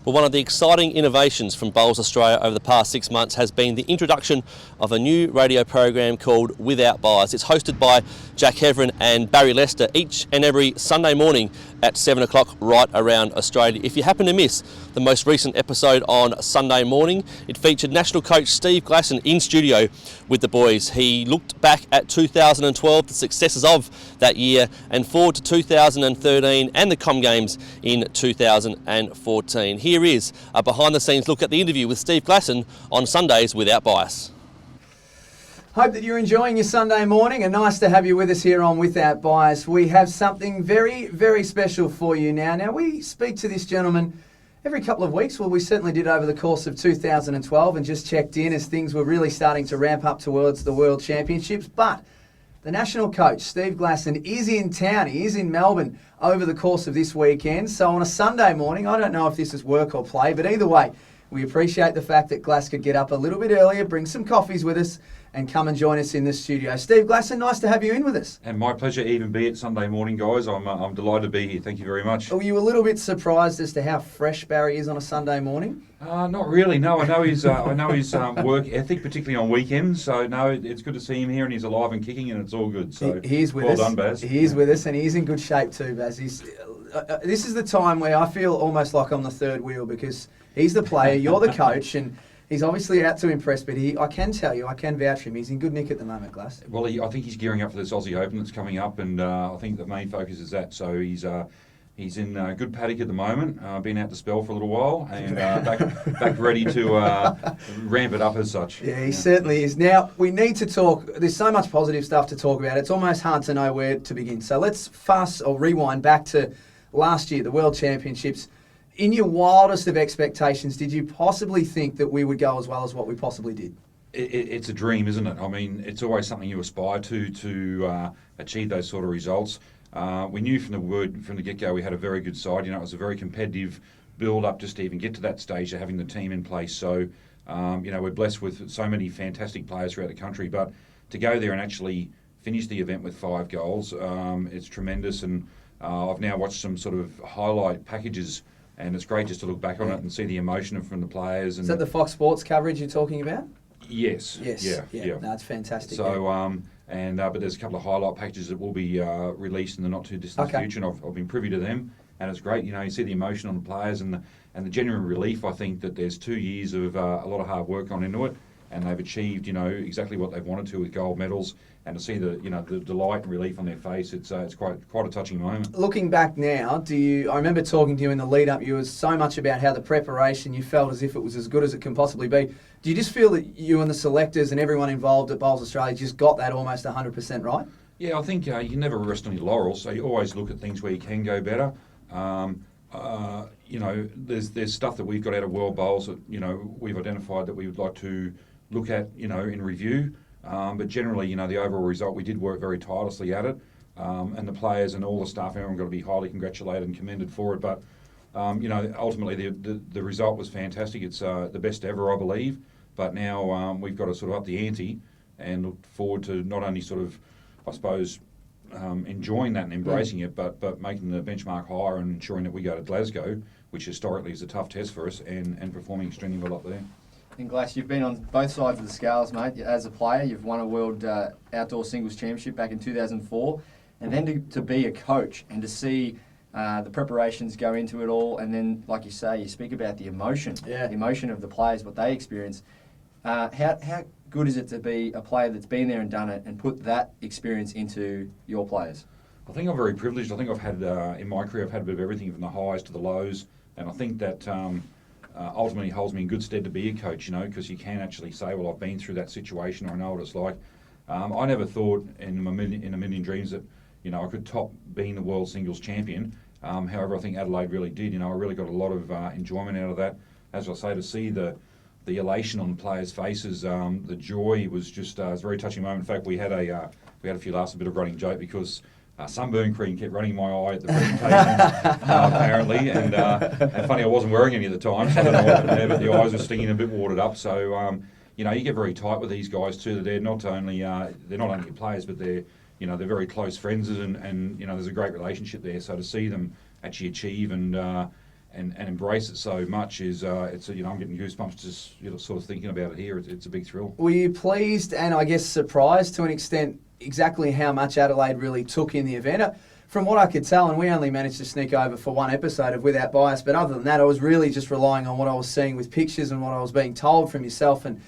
Well, one of the exciting innovations from Bowls Australia over the past 6 months has been the introduction of a new radio program called Without Bias. It's hosted by Jack Heverin and Barrie Lester each and every Sunday morning at 7 o'clock right around Australia. If you happen to miss the most recent episode on Sunday morning, it featured National Coach Steve Glasson in studio with the boys. He looked back at 2012, the successes of that year, and forward to 2013 and the Com Games in 2014. Here is a behind-the-scenes look at the interview with Steve Glasson on Sundays Without Bias. Hope that you're enjoying your Sunday morning, and nice to have you with us here on Without Bias. We have something very, very special for you now. Now, we speak to this gentleman every couple of weeks. Well, we certainly did over the course of 2012 and just checked in as things were really starting to ramp up towards the World Championships. But the national coach, Steve Glasson, is in town. He is in Melbourne over the course of this weekend. So on a Sunday morning, I don't know if this is work or play, but either way, we appreciate the fact that Glass could get up a little bit earlier, bring some coffees with us, and come and join us in the studio. Steve Glasson, nice to have you in with us. And my pleasure to even be at Sunday morning, guys. I'm delighted to be here. Thank you very much. Were you a little bit surprised as to how fresh Barrie is on a Sunday morning? Not really. No, I know his work ethic, particularly on weekends. So no, it's good to see him here, and he's alive and kicking, and it's all good. So he's with us. Well done, Baz. He is with us, and he's in good shape too, Baz. This is the time where I feel almost like I'm the third wheel, because he's the player, you're the coach, and he's obviously out to impress, but I can tell you, I can vouch for him. He's in good nick at the moment, Glass. Well, I think he's gearing up for this Aussie Open that's coming up, and I think the main focus is that. So he's in good paddock at the moment, been out to spell for a little while, and back ready to ramp it up as such. Yeah, he certainly is. Now, we need to talk. There's so much positive stuff to talk about. It's almost hard to know where to begin. So let's rewind back to last year, the World Championships. In your wildest of expectations, did you possibly think that we would go as well as what we possibly did? It's a dream, isn't it? I mean, it's always something you aspire to achieve those sort of results. We knew from the get-go we had a very good side. You know, it was a very competitive build-up just to even get to that stage of having the team in place. So, we're blessed with so many fantastic players throughout the country. But to go there and actually finish the event with 5 goals, it's tremendous. And I've now watched some sort of highlight packages, and it's great just to look back on it and see the emotion from the players. And is that the Fox Sports coverage you're talking about? Yes. Yeah. No, that's fantastic. So, but there's a couple of highlight packages that will be released in the not too distant future, and I've been privy to them, and it's great. You know, you see the emotion on the players and the genuine relief. I think that there's 2 years of a lot of hard work gone into it, and they've achieved, exactly what they've wanted to with gold medals. And to see the delight and relief on their face, it's quite a touching moment. Looking back now, I remember talking to you in the lead up. You was so much about how the preparation, you felt as if it was as good as it can possibly be. Do you just feel that you and the selectors and everyone involved at Bowls Australia just got that almost 100% right? Yeah, I think you can never rest on your laurels, so you always look at things where you can go better. There's stuff that we've got out of World Bowls that we've identified that we would like to look at in review. But generally, the overall result, we did work very tirelessly at it, and the players and all the staff, everyone got to be highly congratulated and commended for it. But ultimately, the result was fantastic. It's the best ever, I believe. But now we've got to sort of up the ante and look forward to not only sort of, I suppose, enjoying that and embracing it, but making the benchmark higher and ensuring that we go to Glasgow, which historically is a tough test for us, and performing extremely well up there. And Glass, you've been on both sides of the scales, mate. As a player, you've won a World Outdoor Singles Championship back in 2004. And then to be a coach and to see the preparations go into it all. And then, like you say, you speak about the emotion of the players, what they experience. How good is it to be a player that's been there and done it and put that experience into your players? I think I'm very privileged. I think I've had, in my career, I've had a bit of everything from the highs to the lows. And I think that ultimately holds me in good stead to be a coach, because you can actually say, well, I've been through that situation, or I know what it's like. I never thought in a million dreams that, I could top being the world singles champion. However, I think Adelaide really did. I really got a lot of enjoyment out of that. As I say, to see the elation on the players' faces, the joy was just a very touching moment. In fact, we had a few laughs, a bit of running joke, because sunburn cream kept running in my eye at the presentation, apparently, and funny, I wasn't wearing any at the time, so I don't know what happened there, but the eyes were stinging, a bit watered up. So, you get very tight with these guys too. They're not only your players, but they're very close friends, and there's a great relationship there. So to see them actually achieve and and embrace it so much is it's I'm getting goosebumps just sort of thinking about it here. It's a big thrill. Were you pleased and I guess surprised to an extent exactly how much Adelaide really took in the event? From what I could tell, and we only managed to sneak over for one episode of Without Bias, but other than that, I was really just relying on what I was seeing with pictures and what I was being told from yourself and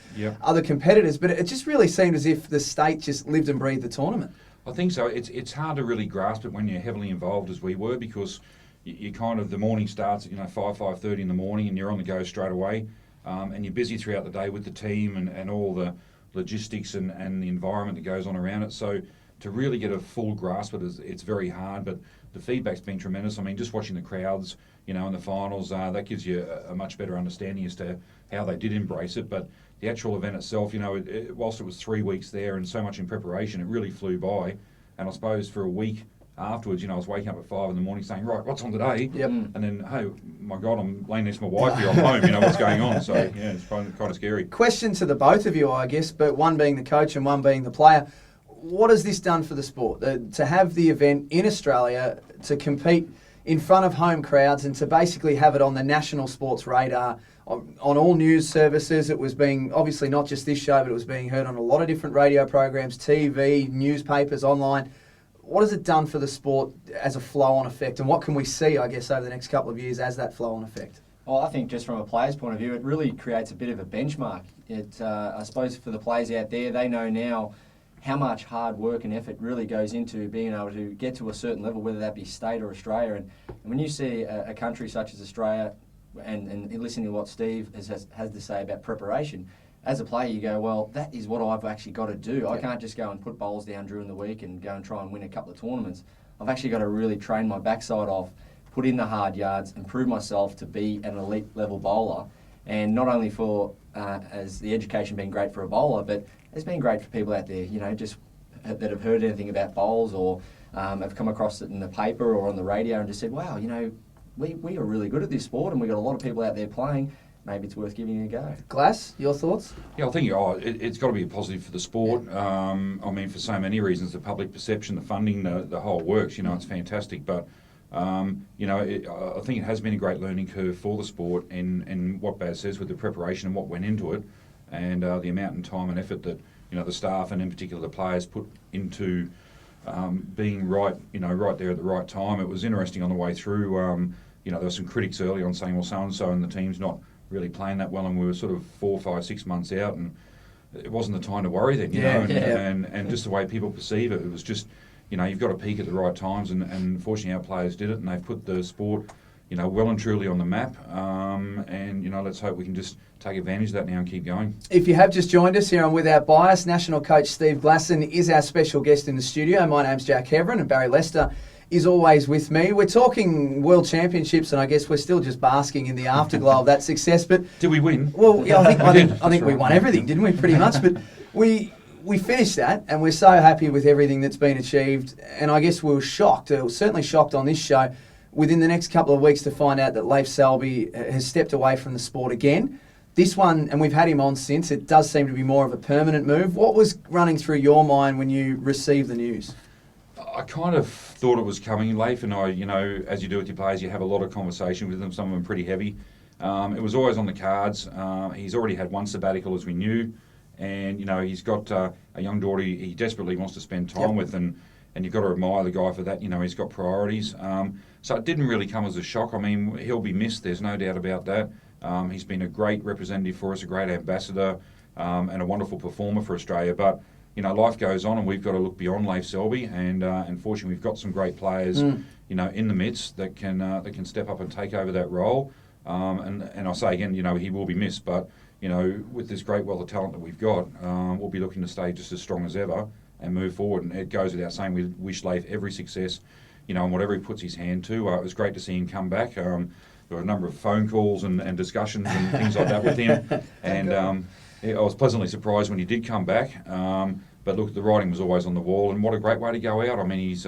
other competitors. But it just really seemed as if the state just lived and breathed the tournament. I think so. It's hard to really grasp it when you're heavily involved as we were, because you kind of, the morning starts at 5:30 in the morning, and you're on the go straight away, and you're busy throughout the day with the team and all the logistics and the environment that goes on around it. So to really get a full grasp of it, it's very hard, but the feedback's been tremendous. I mean, just watching the crowds, in the finals, that gives you a much better understanding as to how they did embrace it. But the actual event itself, whilst it was 3 weeks there and so much in preparation, it really flew by. And I suppose for a week afterwards, I was waking up at 5 in the morning saying, right, what's on today? Yep. And then, hey, my God, I'm laying next to my wife here, I'm home, what's going on? So, it's kind of scary. Question to the both of you, I guess, but one being the coach and one being the player. What has this done for the sport? To have the event in Australia, to compete in front of home crowds and to basically have it on the national sports radar, on all news services. It was being, obviously not just this show, but it was being heard on a lot of different radio programs, TV, newspapers, online. What has it done for the sport as a flow-on effect? And what can we see, I guess, over the next couple of years as that flow-on effect? Well, I think just from a player's point of view, it really creates a bit of a benchmark. I suppose for the players out there, they know now how much hard work and effort really goes into being able to get to a certain level, whether that be state or Australia. And when you see a country such as Australia and listening to what Steve has to say about preparation, as a player you go, well, that is what I've actually got to do. I can't just go and put bowls down during the week and go and try and win a couple of tournaments. I've actually got to really train my backside off, put in the hard yards and prove myself to be an elite level bowler. And not only for as the education being great for a bowler, but it's been great for people out there, just that have heard anything about bowls or have come across it in the paper or on the radio and just said, wow, we are really good at this sport and we've got a lot of people out there playing. Maybe it's worth giving it a go. Glass, your thoughts? Yeah, I think it's got to be a positive for the sport. For so many reasons, the public perception, the funding, the whole works, it's fantastic. But, I think it has been a great learning curve for the sport and what Baz says with the preparation and what went into it. And the amount and time and effort that the staff and in particular the players put into being right there at the right time. It was interesting on the way through. There were some critics early on saying, well, so and so and the team's not really playing that well, and we were sort of 4, 5, 6 months out, and it wasn't the time to worry then. And just the way people perceive it, it was just you've got to peak at the right times, and fortunately our players did it, and they've put the sport well and truly on the map, and let's hope we can just take advantage of that now and keep going. If you have just joined us here on Without Bias, National Coach Steve Glasson is our special guest in the studio. My name's Jack Heverin, and Barrie Lester is always with me. We're talking World Championships, and I guess we're still just basking in the afterglow of that success. But did we win? Well, yeah, I think we won everything, didn't we? Pretty much. But we finished that, and we're so happy with everything that's been achieved. And I guess we were shocked. Certainly shocked on this show within the next couple of weeks to find out that Leif Selby has stepped away from the sport again. This one, and we've had him on since, it does seem to be more of a permanent move. What was running through your mind when you received the news? I kind of thought it was coming. Leif and I, as you do with your players, you have a lot of conversation with them, some of them pretty heavy. It was always on the cards. He's already had one sabbatical, as we knew, and, he's got a young daughter he desperately wants to spend time with, and you've got to admire the guy for that. He's got priorities. So it didn't really come as a shock. I mean, he'll be missed, there's no doubt about that. He's been a great representative for us, a great ambassador, and a wonderful performer for Australia. But life goes on, and we've got to look beyond Leif Selby. And unfortunately, we've got some great players, in the midst that can step up and take over that role. And I say again, he will be missed. But with this great wealth of talent that we've got, we'll be looking to stay just as strong as ever and move forward. And it goes without saying, we wish Leif every success, and whatever he puts his hand to. It was great to see him come back. There were a number of phone calls and discussions and things like that with him. And I was pleasantly surprised when he did come back. But look, the writing was always on the wall, and what a great way to go out. I mean, he's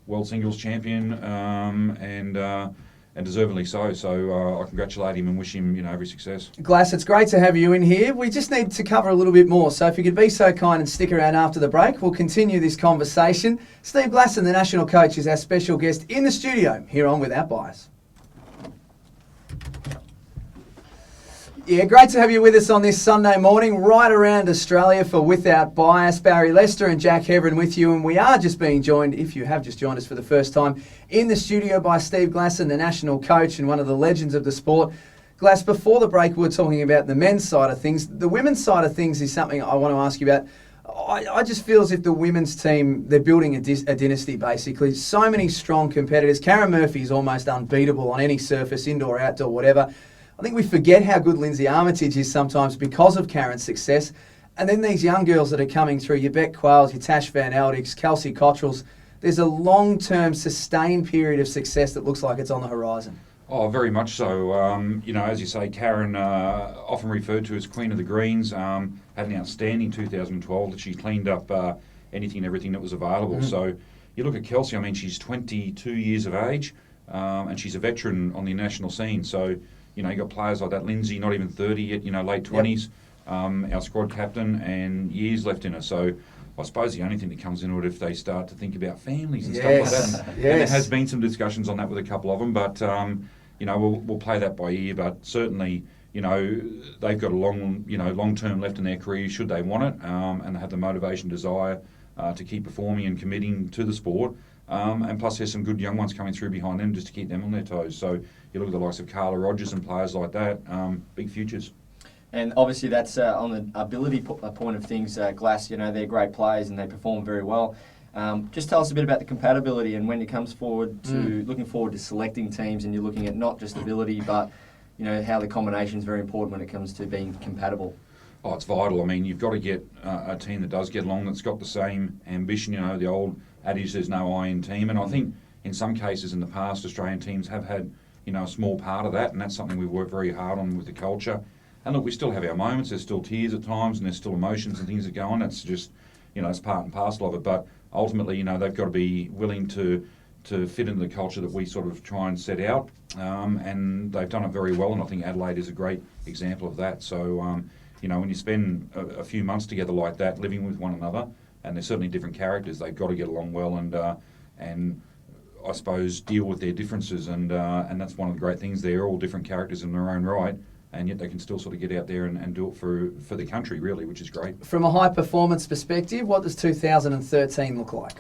world singles champion, and deservedly so. So I congratulate him and wish him, every success. Glass, it's great to have you in here. We just need to cover a little bit more. So if you could be so kind and stick around after the break, we'll continue this conversation. Steve Glasson, the national coach, is our special guest in the studio here on Without Bias. Yeah, great to have you with us on this Sunday morning, right around Australia for Without Bias. Barrie Lester and Jack Heverin with you, and we are just being joined, if you have just joined us for the first time, in the studio by Steve Glasson, the national coach and one of the legends of the sport. Glass, before the break we were talking about the men's side of things. The women's side of things is something I want to ask you about. I just feel as if the women's team, they're building a dynasty basically. So many strong competitors. Karen Murphy is almost unbeatable on any surface, indoor, outdoor, whatever. I think we forget how good Lindsay Armitage is sometimes because of Karen's success. And then these young girls that are coming through, your Beck Quayles, your Tash Van Eldiks, Kelsey Cottrells, there's a long-term sustained period of success that looks like it's on the horizon. Oh, very much so. As you say, Karen, often referred to as Queen of the Greens, had an outstanding 2012 that she cleaned up anything and everything that was available. So you look at Kelsey, I mean, she's 22 years of age, and she's a veteran on the national scene. So, you got players like that, Lindsay, not even 30 yet, late 20s, our squad captain, and years left in her. So I suppose the only thing that comes into it if they start to think about families and stuff like that. And there has been some discussions on that with a couple of them, but, we'll play that by ear. But certainly, they've got a long-term left in their career should they want it, and they have the motivation, desire to keep performing and committing to the sport. And plus there's some good young ones coming through behind them just to keep them on their toes. So you look at the likes of Carla Rogers and players like that, big futures. And obviously that's on the ability point of things, Glass, they're great players and they perform very well. Just tell us a bit about the compatibility and when it comes forward to looking forward to selecting teams, and you're looking at not just ability but how the combination is very important when it comes to being compatible. Oh, it's vital. I mean, you've got to get a team that does get along, that's got the same ambition, the old adage, there's no I in team. And I think in some cases in the past, Australian teams have had, a small part of that, and that's something we've worked very hard on with the culture. And look, we still have our moments, there's still tears at times, and there's still emotions and things that go on. That's just, it's part and parcel of it. But ultimately, they've got to be willing to fit into the culture that we sort of try and set out. And they've done it very well, and I think Adelaide is a great example of that. So, when you spend a few months together like that, living with one another, and they're certainly different characters, they've got to get along well and I suppose deal with their differences, and that's one of the great things. They're all different characters in their own right, and yet they can still sort of get out there and do it for the country, really, which is great. From a high performance perspective, what does 2013 look like?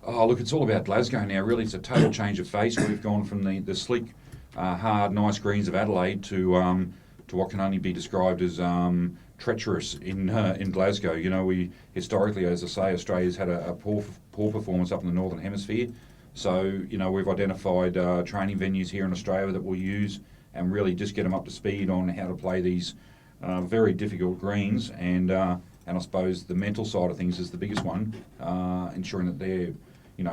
Oh, look, it's all about Glasgow now, really. It's a total change of face. We've gone from the slick, hard, nice greens of Adelaide to what can only be described as treacherous in Glasgow. We historically, as I say, Australia's had a poor performance up in the Northern Hemisphere. So, we've identified training venues here in Australia that we'll use and really just get them up to speed on how to play these very difficult greens. And I suppose the mental side of things is the biggest one, ensuring that they're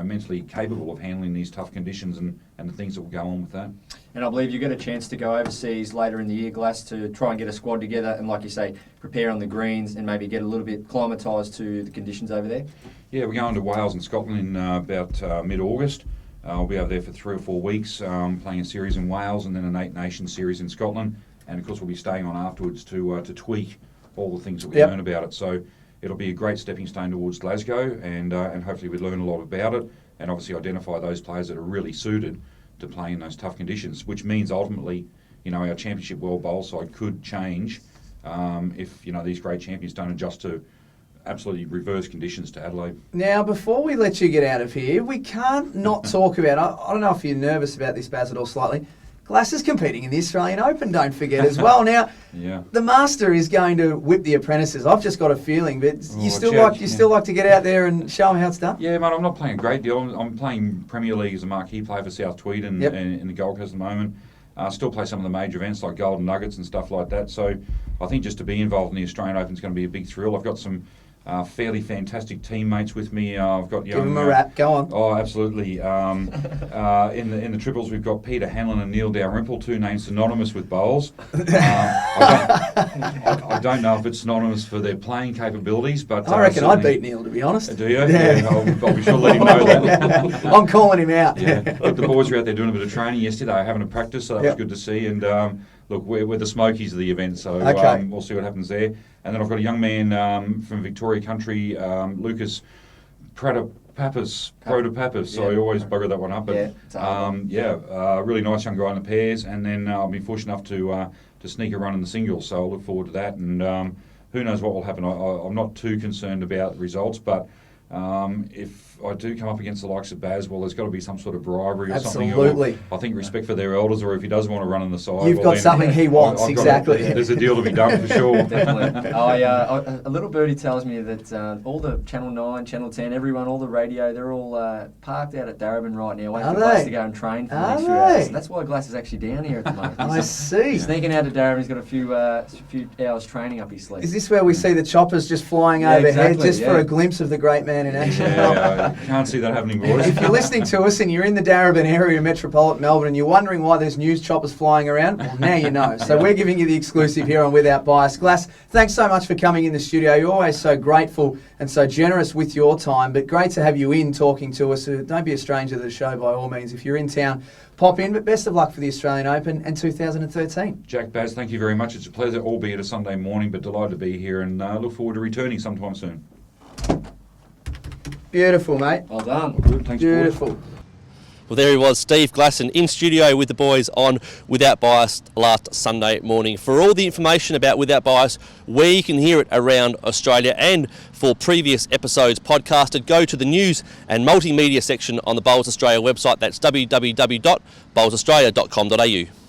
mentally capable of handling these tough conditions and the things that will go on with that. And I believe you get a chance to go overseas later in the year, Glass, to try and get a squad together and, like you say, prepare on the greens and maybe get a little bit acclimatised to the conditions over there. Yeah, we're going to Wales and Scotland in about mid-August. I'll be over there for 3 or 4 weeks, playing a series in Wales and then an 8 Nations series in Scotland. And of course we'll be staying on afterwards to tweak all the things that we learn about it. So it'll be a great stepping stone towards Glasgow, and hopefully we learn a lot about it, and obviously identify those players that are really suited to play in those tough conditions, which means ultimately, our Championship World Bowl side could change if, these great champions don't adjust to absolutely reverse conditions to Adelaide. Now, before we let you get out of here, we can't not talk about, I don't know if you're nervous about this, Baz, at all slightly, Glass is competing in the Australian Open, don't forget, as well. Now, the Master is going to whip the apprentices. I've just got a feeling, but you still like to get out there and show them how it's done? Yeah, mate, I'm not playing a great deal. I'm playing Premier League as a marquee player for South Tweed and in the Gold Coast at the moment. Still play some of the major events like Golden Nuggets and stuff like that. So I think just to be involved in the Australian Open is going to be a big thrill. I've got some fairly fantastic teammates with me. I've got young. Give them a rap. Go on. Oh, absolutely. In the triples, we've got Peter Hanlon and Neil Dalrymple, 2 names synonymous with bowls. I don't know if it's synonymous for their playing capabilities, but I reckon I'd beat Neil, to be honest. Do you? Yeah. I'll be sure to let him know that. I'm calling him out. Yeah. Look, the boys were out there doing a bit of training yesterday, having a practice, so that was good to see. And look, we're the Smokies of the event, so we'll see what happens there. And then I've got a young man from Victoria Country, Lucas Protopapas. So I always bugger that one up. But really nice young guy in the pairs. And then I'll be fortunate enough to sneak a run in the singles. So I look forward to that, and who knows what will happen. I'm not too concerned about results, but if I do come up against the likes of Baz, well, there's got to be some sort of bribery or something. Absolutely. I think respect for their elders, or if he does want to run on the side, You've got then something he wants, exactly. There's a deal to be done for sure. Definitely. A little birdie tells me that all the Channel 9, Channel 10, everyone, all the radio, they're all parked out at Darabin right now, waiting for Glass to go and train for the next few hours. So that's why Glass is actually down here at the moment. I see. Sneaking out to Darabin, he's got a few hours training up his sleeve. Is this where we see the choppers just flying overhead, exactly, for a glimpse of the great man in action? Yeah, I can't see that happening, boys. If you're listening to us and you're in the Darabin area, metropolitan Melbourne, and you're wondering why there's news choppers flying around, well, now you know. So we're giving you the exclusive here on Without Bias. Glass, thanks so much for coming in the studio. You're always so grateful and so generous with your time, but great to have you in talking to us. Don't be a stranger to the show by all means. If you're in town, pop in, but best of luck for the Australian Open and 2013. Jack, Baz, thank you very much. It's a pleasure, albeit a Sunday morning, but delighted to be here, and look forward to returning sometime soon. Beautiful, mate. Well done. Good, thanks, Beautiful. boys. Well, there he was, Steve Glasson, in studio with the boys on Without Bias last Sunday morning. For all the information about Without Bias, where you can hear it around Australia, and for previous episodes podcasted, go to the news and multimedia section on the Bowls Australia website. That's www.bowlsaustralia.com.au.